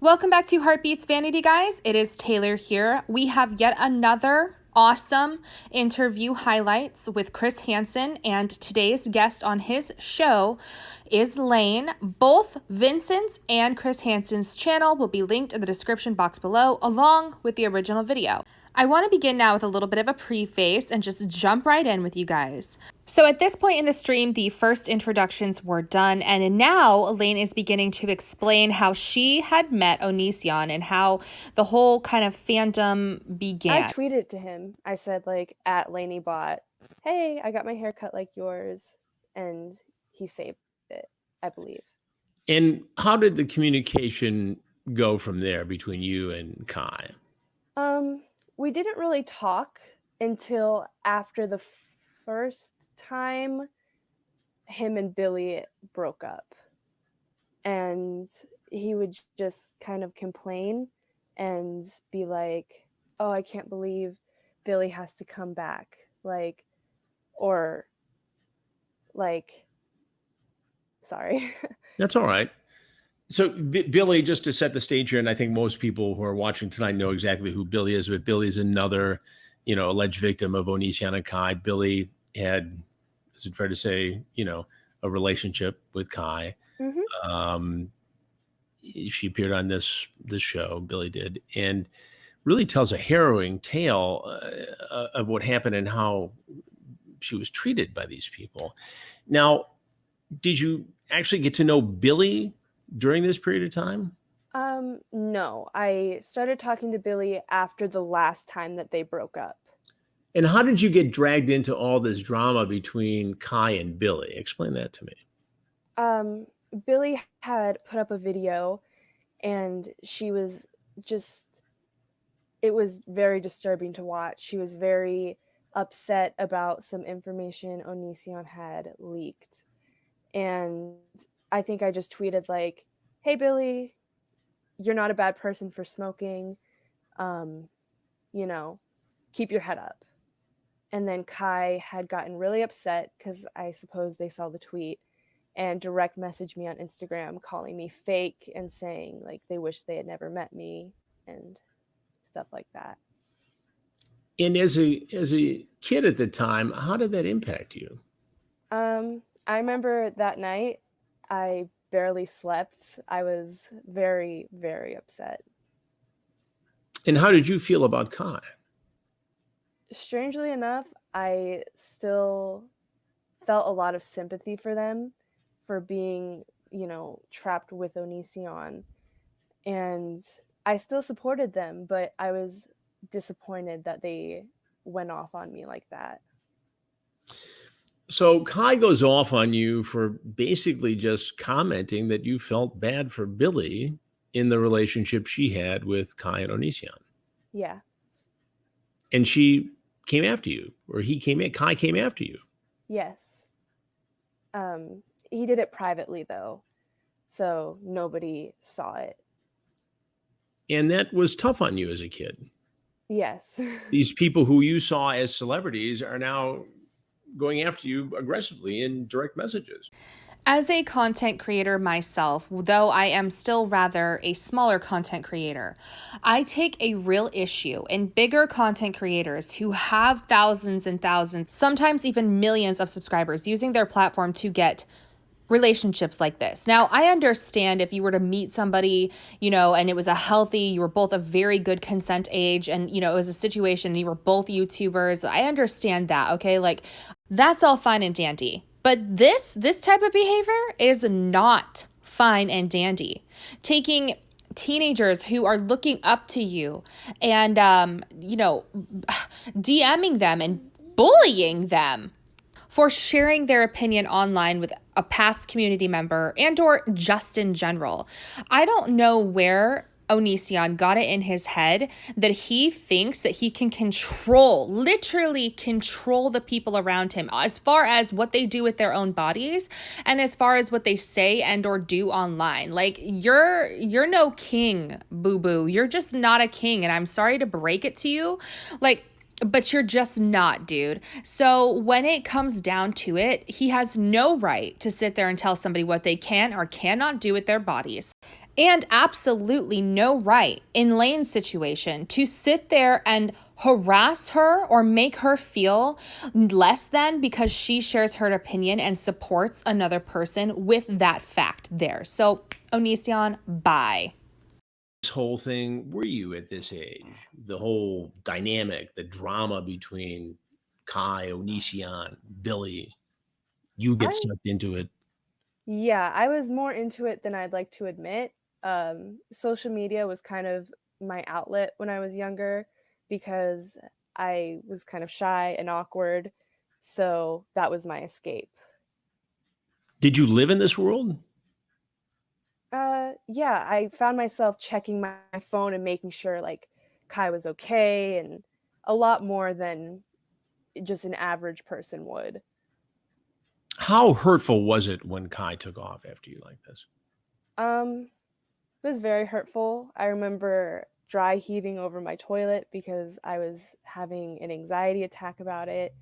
Welcome back to Heartbeats Vanity, guys. It is Taylor here. We have yet another awesome interview highlights with Chris Hansen, and today's guest on his show is Lane. Both Vincent's and Chris Hansen's channel will be linked in the description box below, along with the original video. I want to begin now with a little bit of a preface and just jump right in with you guys. So at this point in the stream, the first introductions were done, and now Elaine is beginning to explain how she had met Onision and how the whole kind of fandom began. I tweeted to him. I said, at LaneyBot, hey, I got my hair cut like yours, and he saved it, I believe. And how did the communication go from there between you and Kai? We didn't really talk until after the first time him and Billy broke up. And he would just kind of complain and be like, oh, I can't believe Billy has to come back. Sorry. That's all right. So Billy, just to set the stage here, and I think most people who are watching tonight know exactly who Billy is, but Billy is another, alleged victim of Onision and Kai. Billy had, is it fair to say, a relationship with Kai. Mm-hmm. She appeared on this show, Billy did, and really tells a harrowing tale of what happened and how she was treated by these people. Now, did you actually get to know Billy during this period of time? No, I started talking to Billy after the last time that they broke up. And how did you get dragged into all this drama between Kai and Billy? Explain that to me. Billy had put up a video, and she was it was very disturbing to watch. She was very upset about some information Onision had leaked. And I think I just tweeted hey, Billy, you're not a bad person for smoking. Keep your head up. And then Kai had gotten really upset because I suppose they saw the tweet and direct messaged me on Instagram calling me fake and saying they wish they had never met me and stuff like that. And as a kid at the time, how did that impact you? I remember that night I barely slept. I was very, very upset. And how did you feel about Kai? Strangely enough, I still felt a lot of sympathy for them for being, trapped with Onision. And I still supported them, but I was disappointed that they went off on me like that. So Kai goes off on you for basically just commenting that you felt bad for Billy in the relationship she had with Kai and Onision. Yeah. And she came after you, or Kai came after you. Yes. He did it privately though, so nobody saw it. And that was tough on you as a kid. Yes. These people who you saw as celebrities are now going after you aggressively in direct messages. As a content creator myself, though I am still rather a smaller content creator, I take a real issue in bigger content creators who have thousands and thousands, sometimes even millions of subscribers using their platform to get relationships like this. Now, I understand if you were to meet somebody, and it was you were both a very good consent age, and, it was a situation and you were both YouTubers. I understand that, okay? That's all fine and dandy. But this type of behavior is not fine and dandy. Taking teenagers who are looking up to you and, DMing them and bullying them for sharing their opinion online with a past community member and or just in general. I don't know where Onision got it in his head that he thinks that he can literally control the people around him as far as what they do with their own bodies and as far as what they say and or do online. You're no king, boo-boo. You're just not a king, and I'm sorry to break it to you. But you're just not, dude. So when it comes down to it, he has no right to sit there and tell somebody what they can or cannot do with their bodies. And absolutely no right in Lane's situation to sit there and harass her or make her feel less than because she shares her opinion and supports another person with that fact there. So, Onision, bye. This whole thing, were you at this age? The whole dynamic, the drama between Kai, Onision, Billy, you get I sucked into it. Yeah, I was more into it than I'd like to admit. Social media was kind of my outlet when I was younger because I was kind of shy and awkward. So that was my escape. Did you live in this world? Yeah, I found myself checking my phone and making sure like Kai was okay and a lot more than just an average person would. How hurtful was it when Kai took off after you like this? Um, It was very hurtful. I remember dry heaving over my toilet because I was having an anxiety attack about it.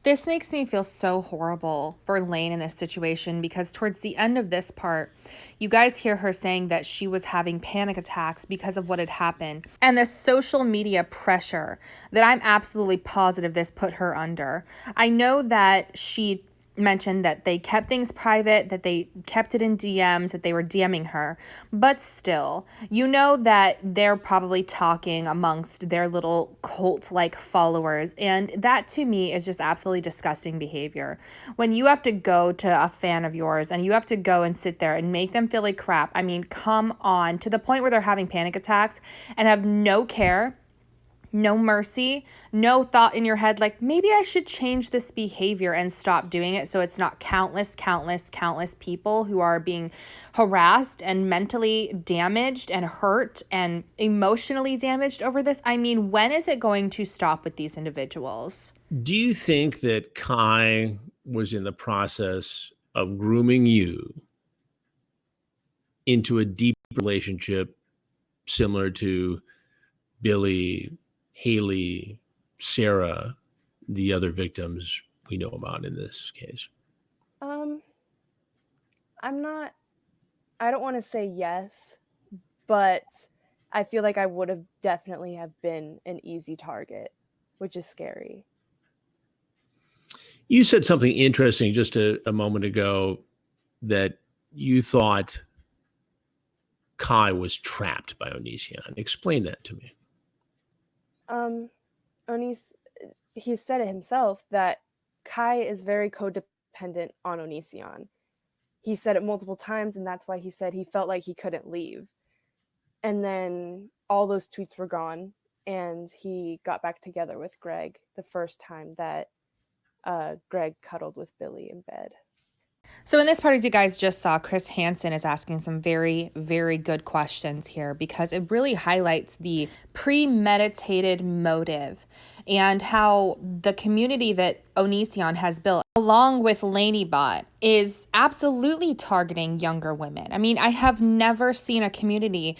This makes me feel so horrible for Lane in this situation because towards the end of this part, you guys hear her saying that she was having panic attacks because of what had happened and the social media pressure that I'm absolutely positive this put her under. I know that she mentioned that they kept things private, that they kept it in DMs, that they were DMing her. But still, you know that they're probably talking amongst their little cult like followers. And that to me is just absolutely disgusting behavior. When you have to go to a fan of yours and you have to go and sit there and make them feel like crap, I mean, come on, to the point where they're having panic attacks and have no care, no mercy, no thought in your head like maybe I should change this behavior and stop doing it so it's not countless people who are being harassed and mentally damaged and hurt and emotionally damaged over this. I mean, when is it going to stop with these individuals? Do you think that Kai was in the process of grooming you into a deep relationship similar to Billy, Haley, Sarah, the other victims we know about in this case? Um, I'm not, I don't want to say yes, but I feel like I would have definitely have been an easy target, which is scary. You said something interesting just a moment ago that you thought Kai was trapped by Onision. Explain that to me. Um, Onis, he said it himself that Kai is very codependent on Onision. He said it multiple times, and that's why he said he felt like he couldn't leave. And then all those tweets were gone, and he got back together with Greg the first time that Greg cuddled with Billy in bed. So in this part, as you guys just saw, Chris Hansen is asking some very, very good questions here because it really highlights the premeditated motive and how the community that Onision has built, along with Lanybot, is absolutely targeting younger women. I mean, I have never seen a community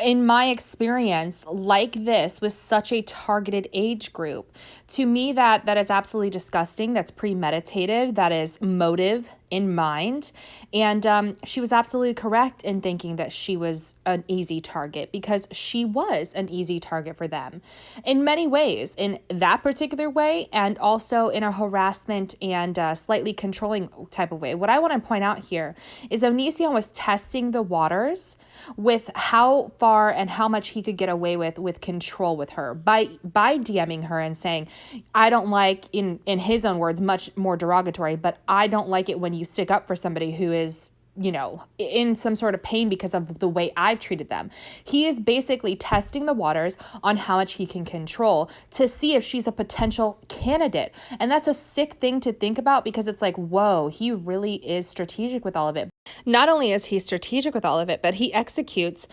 in my experience like this with such a targeted age group. To me, that is absolutely disgusting. That's premeditated. That is motive in mind. And she was absolutely correct in thinking that she was an easy target because she was an easy target for them in many ways, in that particular way, and also in a harassment and slightly controlling type of way. What I want to point out here is Onision was testing the waters with how far and how much he could get away with control with her by DMing her and saying, I don't like, in his own words, much more derogatory, but I don't like it when you stick up for somebody who is, you know, in some sort of pain because of the way I've treated them. He is basically testing the waters on how much he can control to see if she's a potential candidate. And that's a sick thing to think about because it's like, whoa, he really is strategic with all of it. Not only is he strategic with all of it, but he executes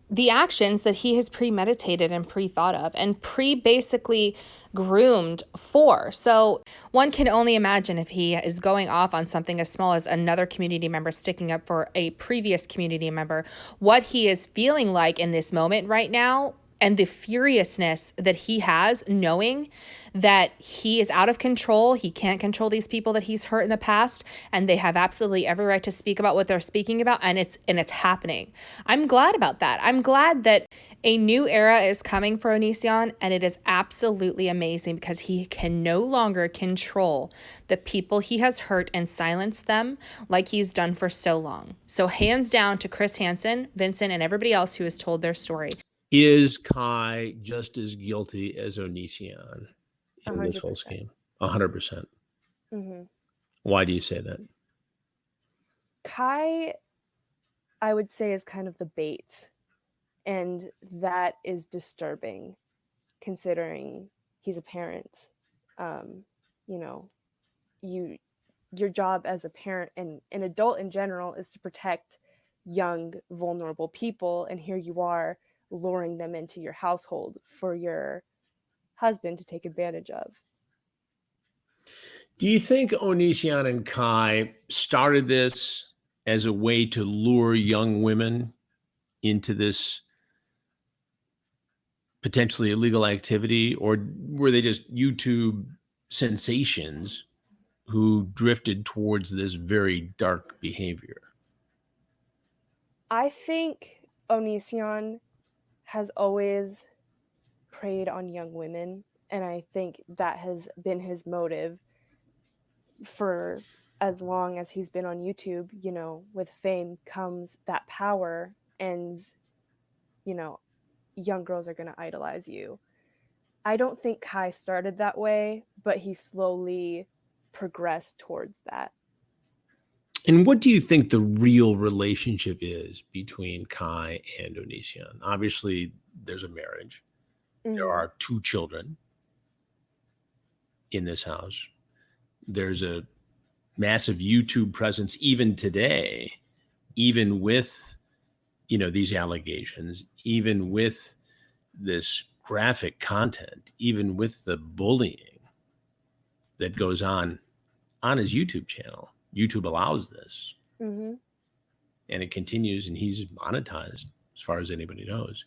the actions that he has premeditated and pre-thought of and basically groomed for. So one can only imagine if he is going off on something as small as another community member sticking up for a previous community member, what he is feeling like in this moment right now. and the furiousness that he has, knowing that he is out of control. He can't control these people that he's hurt in the past, and they have absolutely every right to speak about what they're speaking about, and it's happening. I'm glad about that. I'm glad that a new era is coming for Onision, and it is absolutely amazing because he can no longer control the people he has hurt and silence them like he's done for so long. So hands down to Chris Hansen, Vincent, and everybody else who has told their story. Is Kai just as guilty as Onision in this whole 100%. scheme? 100%. Mm-hmm. Why do you say that? Kai, I would say, is kind of the bait, and that is disturbing considering he's a parent. You know, your job as a parent and an adult in general is to protect young, vulnerable people, and here you are luring them into your household for your husband to take advantage of. Do you think Onision and Kai started this as a way to lure young women into this potentially illegal activity, or were they just YouTube sensations who drifted towards this very dark behavior? I think Onision has always preyed on young women, and I think that has been his motive for as long as he's been on YouTube. You know, with fame comes that power, and you know, young girls are going to idolize you. I don't think Kai started that way, but he slowly progressed towards that. And what do you think the real relationship is between Kai and Onision? Obviously, there's a marriage. There Mm-hmm. are 2 children in this house. There's a massive YouTube presence even today, even with, these allegations, even with this graphic content, even with the bullying that goes on his YouTube channel. YouTube allows this, Mm-hmm. and it continues, and he's monetized as far as anybody knows.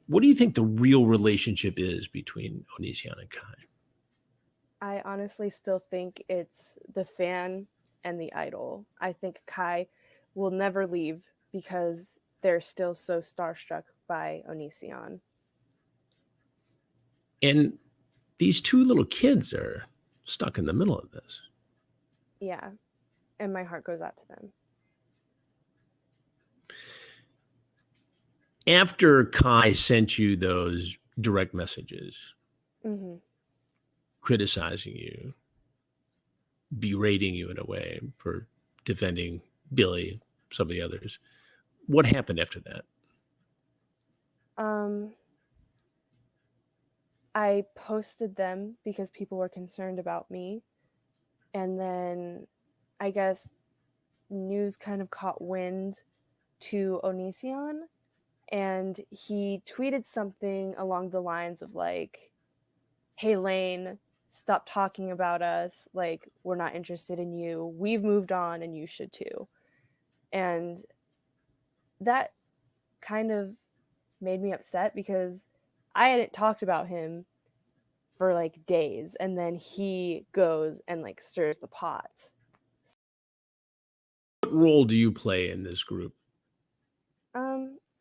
What do you think the real relationship is between Onision and Kai? I honestly still think it's the fan and the idol. I think Kai will never leave because they're still so starstruck by Onision. And these 2 little kids are stuck in the middle of this. Yeah, and my heart goes out to them. After Kai sent you those direct messages, Mm-hmm. criticizing you, berating you in a way for defending Billy, some of the others, what happened after that? I posted them because people were concerned about me. And then I guess news kind of caught wind to Onision, and he tweeted something along the lines of like, "Hey Lane, stop talking about us. Like, we're not interested in you. We've moved on and you should too." And that kind of made me upset because I hadn't talked about him for like days, and then he goes and like stirs the pot. What role do you play in this group?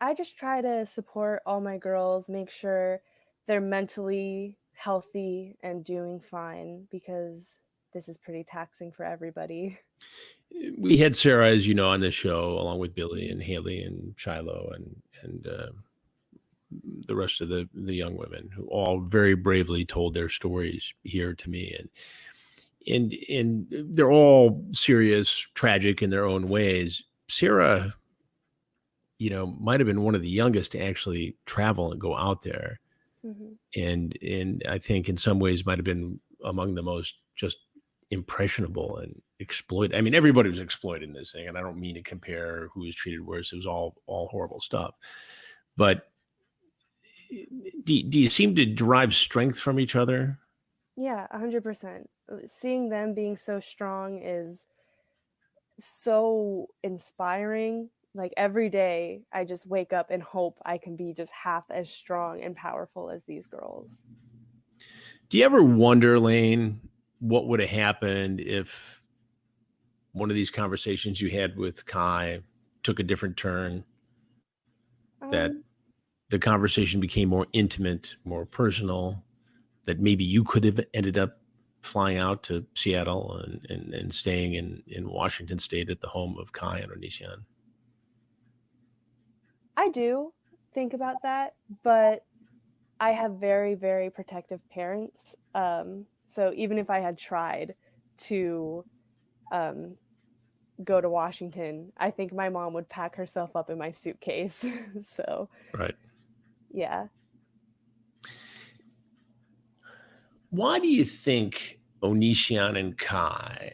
I just try to support all my girls, make sure they're mentally healthy and doing fine, because this is pretty taxing for everybody. We had Sarah, as you know, on this show, along with Billy and Haley and Shiloh and the rest of the young women, who all very bravely told their stories here to me, and they're all serious, tragic in their own ways. Sarah, might have been one of the youngest to actually travel and go out there, Mm-hmm. and I think in some ways might have been among the most just impressionable and exploited. I mean, everybody was exploited in this thing, and I don't mean to compare who was treated worse. It was all horrible stuff. But do you seem to derive strength from each other? Yeah, 100%. Seeing them being so strong is so inspiring, Like every day, I just wake up and hope I can be just half as strong and powerful as these girls. Do you ever wonder, Lane, what would have happened if one of these conversations you had with Kai took a different turn, that Um, the conversation became more intimate, more personal, that maybe you could have ended up flying out to Seattle and staying in Washington State at the home of Kai and Onision? I do think about that, but I have very, very protective parents. So even if I had tried to um, go to Washington, I think my mom would pack herself up in my suitcase. So, Right. yeah. Why do you think Onision and Kai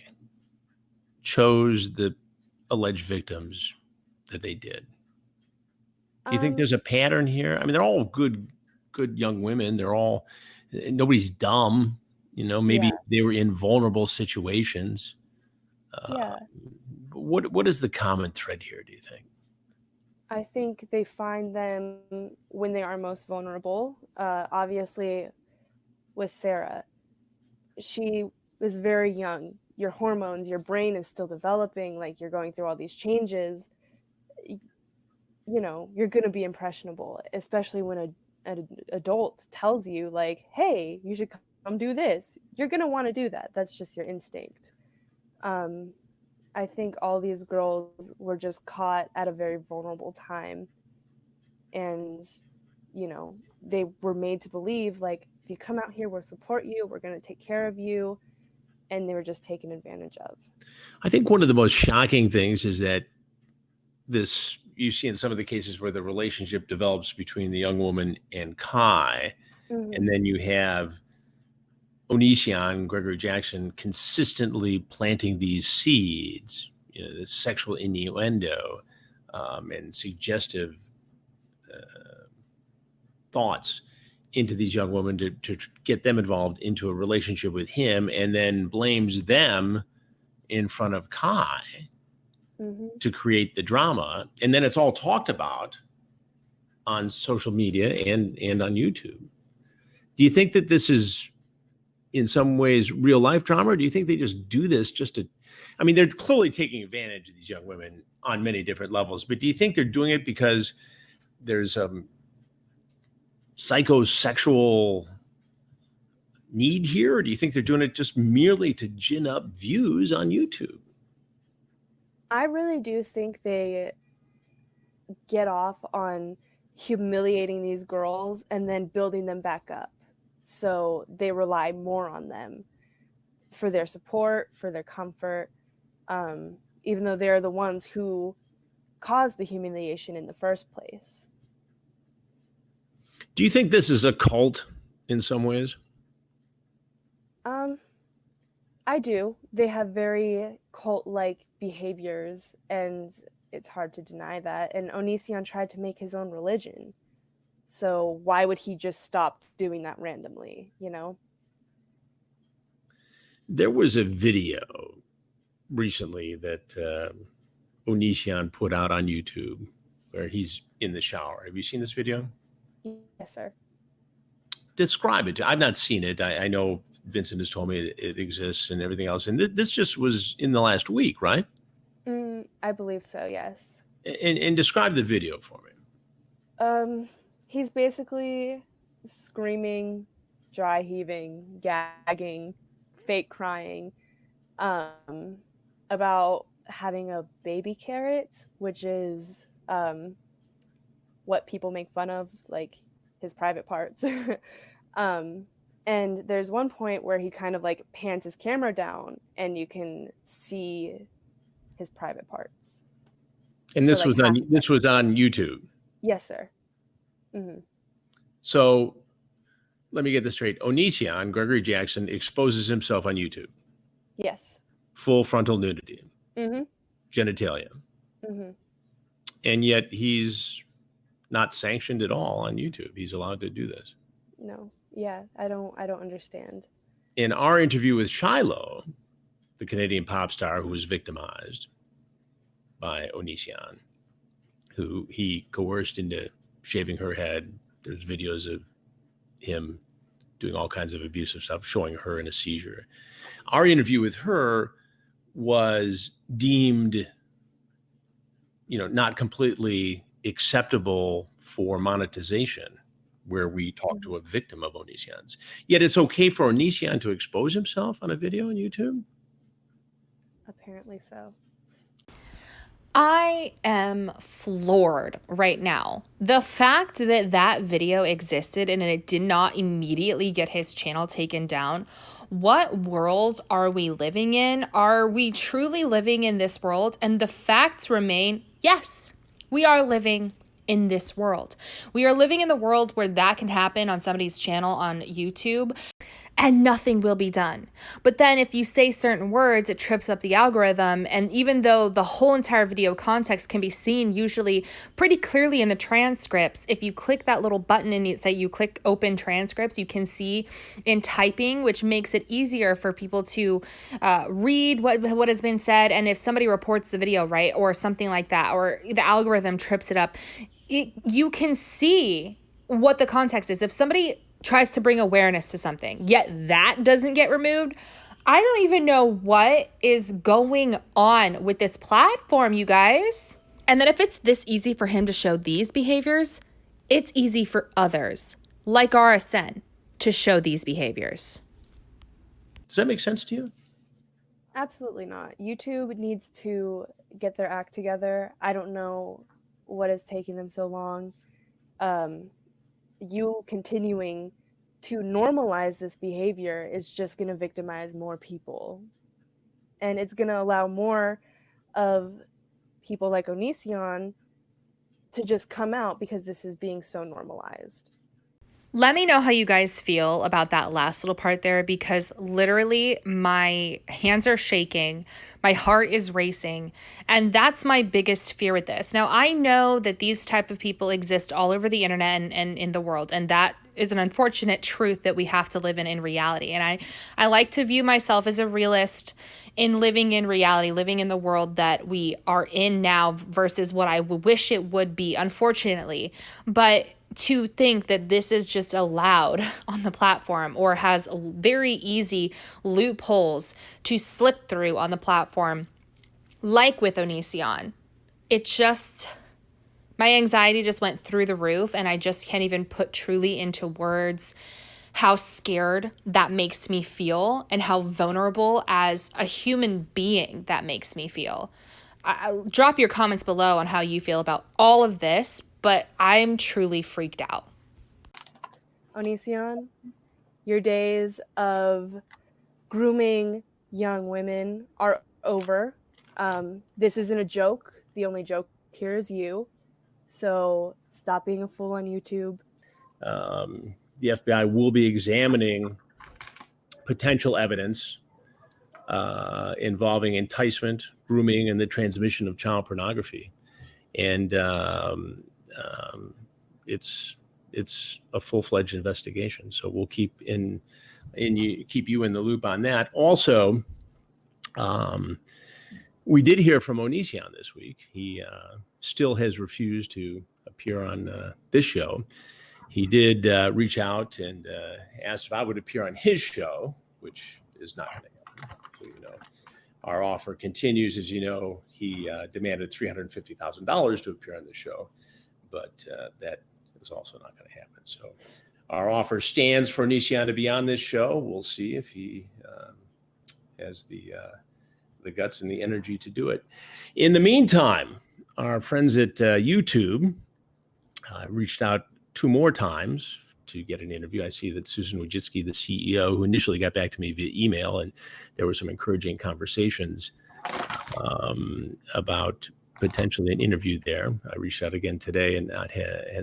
chose the alleged victims that they did? Do you think Um, there's a pattern here? I mean, they're all good young women. They're all nobody's dumb. yeah, Maybe they were in vulnerable situations. Uh, yeah. what is the common thread here, do you think? I think they find them when they are most vulnerable. Obviously, with Sarah, she is very young. Your hormones, your brain is still developing, like you're going through all these changes. You're going to be impressionable, especially when an adult tells you, like, hey, you should come do this. You're going to want to do that. That's just your instinct. Um, I think all these girls were just caught at a very vulnerable time. And, they were made to believe, like, if you come out here, we'll support you, we're going to take care of you. And they were just taken advantage of. I think one of the most shocking things is that this you see in some of the cases where the relationship develops between the young woman and Kai, and Mm-hmm. then you have Onision, Gregory Jackson, consistently planting these seeds, this sexual innuendo and suggestive thoughts into these young women to get them involved into a relationship with him, and then blames them in front of Kai Mm-hmm. to create the drama. And then it's all talked about on social media and on YouTube. Do you think that this is in some ways real life drama, or do you think they just do this just to? I mean, they're clearly taking advantage of these young women on many different levels, but do you think they're doing it because there's psychosexual need here, or do you think they're doing it just merely to gin up views on YouTube? I really do think they get off on humiliating these girls and then building them back up. So they rely more on them for their support, for their comfort, even though they're the ones who caused the humiliation in the first place. Do you think this is a cult in some ways? Um, I do. They have very cult-like behaviors, and it's hard to deny that. And Onision tried to make his own religion. So why would he just stop doing that randomly, There was a video recently that Onision put out on YouTube where he's in the shower. Have you seen this video? Yes, sir. Describe it. I've not seen it. I know Vincent has told me it exists and everything else. And this just was in the last week, right? I believe so, yes. And describe the video for me. He's basically screaming, dry heaving, gagging, fake crying, about having a baby carrot, which is what people make fun of, like his private parts. um, and there's one point where he kind of like pans his camera down and you can see his private parts And for this like was on half a second. YouTube. Yes, sir. Mm-hmm. So let me get this straight. Onision, Gregory Jackson, exposes himself on YouTube. Yes. Full frontal nudity, Mm-hmm. genitalia. Mm-hmm. And yet he's not sanctioned at all on YouTube. He's allowed to do this. No. Yeah, I don't understand. In our interview with Shiloh, the Canadian pop star who was victimized by Onision, who he coerced into shaving her head. There's videos of him doing all kinds of abusive stuff, showing her in a seizure. Our interview with her was deemed, not completely acceptable for monetization, where we talk to a victim of Onision's. Yet it's okay for Onision to expose himself on a video on YouTube? Apparently so. I am floored right now. The fact that that video existed and it did not immediately get his channel taken down. What world are we living in? Are we truly living in this world? And the facts remain, yes, we are living in this world. We are living in the world where that can happen on somebody's channel on YouTube and nothing will be done. But then if you say certain words, it trips up the algorithm. And even though the whole entire video context can be seen usually pretty clearly in the transcripts, if you click that little button and you click open transcripts, you can see in typing, which makes it easier for people to read what has been said. And if somebody reports the video, right, or something like that, or the algorithm trips it up, you can see what the context is. If somebody tries to bring awareness to something, yet that doesn't get removed, I don't even know what is going on with this platform, you guys. And then if it's this easy for him to show these behaviors, it's easy for others, like RSN, to show these behaviors. Does that make sense to you? Absolutely not. YouTube needs to get their act together. I don't know what is taking them so long. You continuing to normalize this behavior is just going to victimize more people. And it's going to allow more of people like Onision to just come out because this is being so normalized. Let me know how you guys feel about that last little part there, because literally my hands are shaking, my heart is racing, and that's my biggest fear with this. Now, I know that these type of people exist all over the internet and in the world, and that is an unfortunate truth that we have to live in reality. And I like to view myself as a realist in living in reality, living in the world that we are in now versus what I wish it would be, unfortunately. But to think that this is just allowed on the platform or has very easy loopholes to slip through on the platform, like with Onision, my anxiety just went through the roof, and I just can't even put truly into words how scared that makes me feel and how vulnerable as a human being that makes me feel. Drop your comments below on how you feel about all of this, but I'm truly freaked out. Onision, your days of grooming young women are over. This isn't a joke. The only joke here is you. So stop being a fool on YouTube. The FBI will be examining potential evidence involving enticement, grooming, and the transmission of child pornography. And it's a full-fledged investigation. So we'll keep you in the loop on that. Also, we did hear from Onision this week. He still has refused to appear on this show. He did reach out and asked if I would appear on his show, which is not going to happen. So, our offer continues. As you know, he demanded $350,000 to appear on the show, but that is also not going to happen. So our offer stands for Onision to be on this show. We'll see if he has the guts and the energy to do it. In the meantime, our friends at YouTube reached out 2 more times to get an interview. I see that Susan Wojcicki, the CEO, who initially got back to me via email, and there were some encouraging conversations about potentially an interview there. I reached out again today and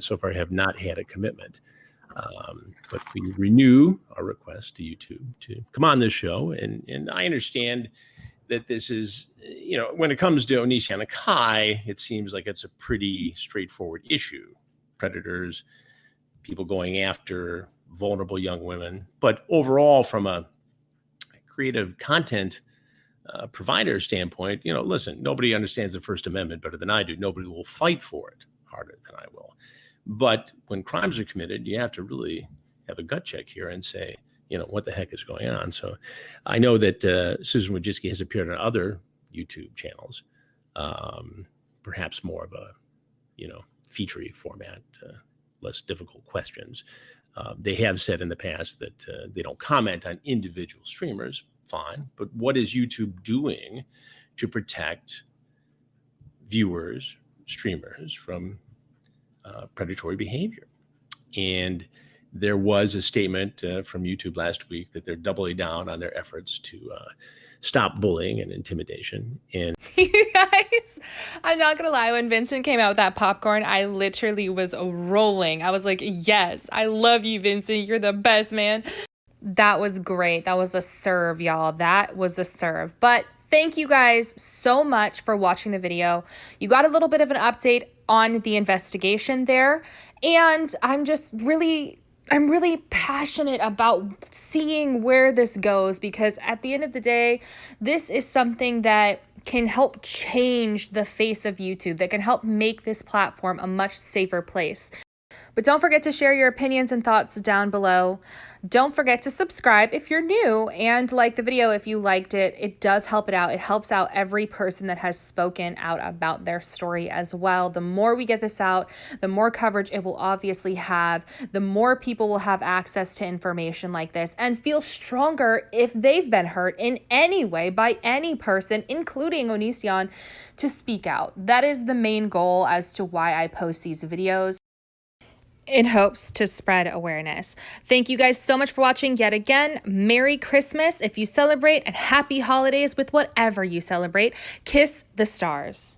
so far have not had a commitment. But we renew our request to YouTube to come on this show. And I understand that this is, when it comes to Onision Akai, it seems like it's a pretty straightforward issue. Predators, people going after vulnerable young women. But overall, from a creative content provider standpoint, listen, nobody understands the First Amendment better than I do. Nobody will fight for it harder than I will. But when crimes are committed, you have to really have a gut check here and say, what the heck is going on? So I know that Susan Wojcicki has appeared on other YouTube channels, perhaps more of a, featurey format, less difficult questions. They have said in the past that they don't comment on individual streamers. Fine. But what is YouTube doing to protect viewers, streamers from predatory behavior? And there was a statement from YouTube last week that they're doubling down on their efforts to stop bullying and intimidation. And you guys, I'm not gonna lie, when Vincent came out with that popcorn, I literally was rolling. I was like, yes, I love you, Vincent. You're the best, man. That was great. That was a serve, y'all. That was a serve. But thank you guys so much for watching the video. You got a little bit of an update on the investigation there. And I'm really passionate about seeing where this goes, because at the end of the day, this is something that can help change the face of YouTube, that can help make this platform a much safer place. But don't forget to share your opinions and thoughts down below. Don't forget to subscribe if you're new, and like the video if you liked it. It does help it out. It helps out every person that has spoken out about their story as well. The more we get this out, the more coverage it will obviously have, the more people will have access to information like this and feel stronger if they've been hurt in any way by any person, including Onision, to speak out. That is the main goal as to why I post these videos, in hopes to spread awareness. Thank you guys so much for watching yet again. Merry Christmas if you celebrate, and happy holidays with whatever you celebrate. Kiss the stars.